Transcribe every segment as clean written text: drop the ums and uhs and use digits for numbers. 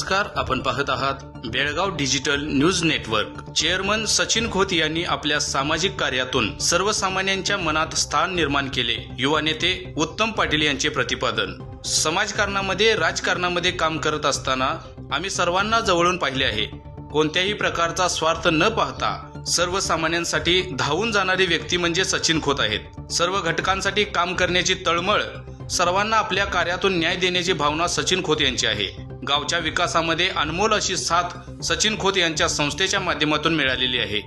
नमस्कार, आपण पाहत आहात Belgaum digital news network. Chairman Sachin Khot यांनी आपल्या सामाजिक कार्यातून सर्वसामान्यांच्या मनात स्थान निर्माण केले। युवा नेते उत्तम पाटील यांचे प्रतिपादन। समाजकारणामध्ये राजकारणामध्ये काम करत असताना आम्ही सर्वांना जवळून पाहिले आहे। कोणत्याही प्रकारचा स्वार्थ न पाहता सर्वसामान्यांसाठी धावून जाणारी व्यक्ती म्हणजे सचिन खोत आहेत। सर्व घटकांसाठी काम करण्याची तळमळ, सर्वांना आपल्या कार्यातून न्याय देण्याची भावना सचिन खोत यांची आहे। गावच्या विकासामध्ये अनमोल अशी साथ सचिन खोत यांच्या संस्थेच्या माध्यमातून मिळालेली आहे।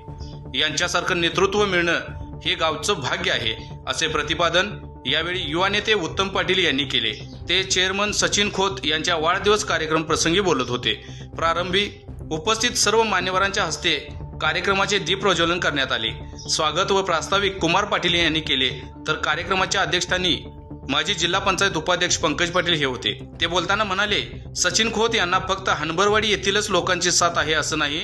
यांच्यासारखं नेतृत्व मिळणं हे गावचं भाग्य आहे, असे प्रतिपादन यावेळी युवा नेते उत्तम पाटील यांनी केले। ते चेअरमन सचिन खोत यांच्या वाढदिवस कार्यक्रम प्रसंगी बोलत होते। प्रारंभी उपस्थित सर्व मान्यवरांच्या हस्ते कार्यक्रमाचे दीप प्रज्वलन करण्यात आले। स्वागत व प्रास्ताविक कुमार पाटील यांनी केले, तर कार्यक्रमाच्या अध्यक्षस्थानी माजी जिल्हा पंचायत उपाध्यक्ष पंकज पाटील हे होते। ते बोलताना म्हणाले, सचिन खोत यांना फक्त हनबरवाडी येथीलच लोकांची साथ आहे असं नाही,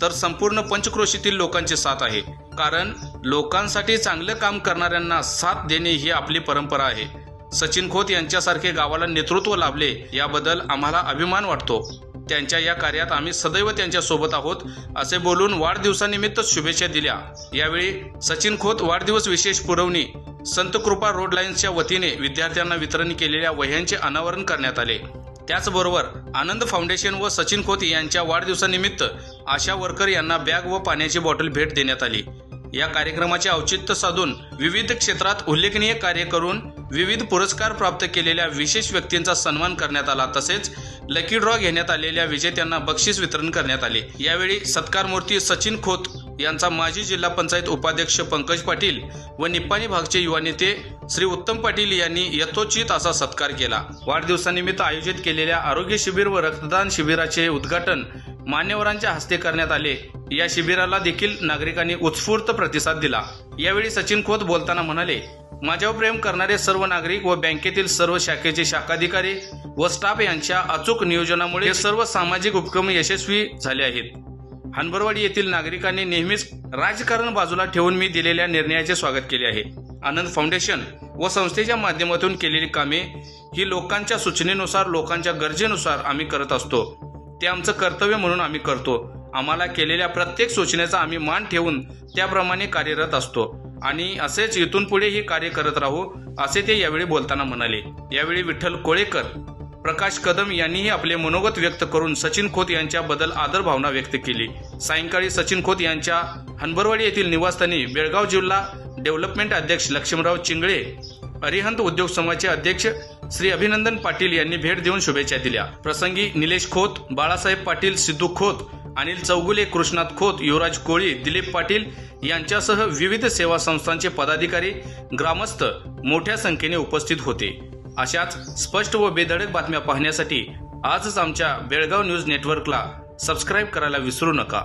तर संपूर्ण पंचक्रोशीतील लोकांची साथ आहे। कारण लोकांसाठी चांगलं काम करणाऱ्यांना साथ देणे ही आपली परंपरा आहे। सचिन खोत यांच्यासारखे गावाला नेतृत्व लाभले याबद्दल आम्हाला अभिमान वाटतो। त्यांच्या या कार्यात आम्ही सदैव त्यांच्या सोबत आहोत, असे बोलून वाढदिवसानिमित्त शुभेच्छा दिल्या। यावेळी सचिन खोत वाढदिवस विशेष पुरवणी संत कृपा रोड लाईन्सच्या वतीने विद्यार्थ्यांना वितरण केलेल्या वह्यांचे अनावरण करण्यात आले। त्याचबरोबर आनंद फाउंडेशन व सचिन खोत यांच्या वाढदिवसानिमित्त आशा वर्कर यांना बॅग व पाण्याची बॉटल भेट देण्यात आली। या कार्यक्रमाचे औचित्य साधून विविध क्षेत्रात उल्लेखनीय कार्य करून विविध पुरस्कार प्राप्त केलेल्या विशेष व्यक्तींचा सन्मान करण्यात आला। तसेच लकी ड्रॉ घेण्यात आलेल्या विजेत्यांना बक्षीस वितरण करण्यात आले। यावेळी सत्कारमूर्ती सचिन खोत यांचा माजी जिल्हा पंचायत उपाध्यक्ष पंकज पाटील व निप्पाणी भागचे युवा नेते श्री उत्तम पाटील यांनी यथोचित असा सत्कार केला। वाढदिवसानिमित्त आयोजित केलेल्या आरोग्य शिबिर व रक्तदान शिबिराचे उद्घाटन मान्यवरांच्या हस्ते करण्यात आले। या शिबिराला देखील नागरिकांनी उत्स्फूर्त प्रतिसाद दिला। यावेळी सचिन खोत बोलताना म्हणाले, माझ्यावर प्रेम करणारे सर्व नागरिक व बँकेतील सर्व शाखेचे शाखाधिकारी व स्टाफ यांच्या अचूक नियोजनामुळे हे सर्व सामाजिक उपक्रम यशस्वी झाले आहेत। हनबरवाडी येथील नागरिकांनी नेहमीच राजकारण बाजूला ठेवून मी दिलेल्या निर्णयाचे स्वागत केले आहे। आनंद फाउंडेशन व संस्थेच्या माध्यमातून केलेली कामे ही लोकांच्या सूचनेनुसार, लोकांच्या गरजेनुसार आम्ही करत असतो। ते आमचं कर्तव्य म्हणून आम्ही करतो। आम्हाला केलेल्या प्रत्येक सूचनेचा आम्ही मान ठेवून त्याप्रमाणे कार्यरत असतो आणि असेच इथून पुढे ही कार्य करत राहू, असे ते यावेळी बोलताना म्हणाले। यावेळी विठ्ठल कोळेकर, प्रकाश कदम यांनीही आपले मनोगत व्यक्त करून सचिन खोत यांच्याबद्दल आदर भावना व्यक्त केली। सायंकाळी सचिन खोत यांच्या हनबरवाडी येथील निवासस्थानी बेळगाव जिल्हा डेव्हलपमेंट अध्यक्ष लक्ष्मणराव चिंगळे, अरिहंत उद्योग समूहाचे अध्यक्ष श्री अभिनंदन पाटील यांनी भेट देऊन शुभेच्छा दिल्या। प्रसंगी निलेश खोत, बाळासाहेब पाटील, सिद्धू खोत, अनिल चौगुले, कृष्णात खोत, युवराज कोळी, दिलीप पाटील यांच्यासह विविध सेवा संस्थांचे पदाधिकारी, ग्रामस्थ मोठ्या संख्येने उपस्थित होते। अशाच स्पष्ट व बेधडक बातम्या पाहण्यासाठी आजच आमच्या बेळगाव न्यूज नेटवर्कला सबस्क्राईब करायला विसरू नका।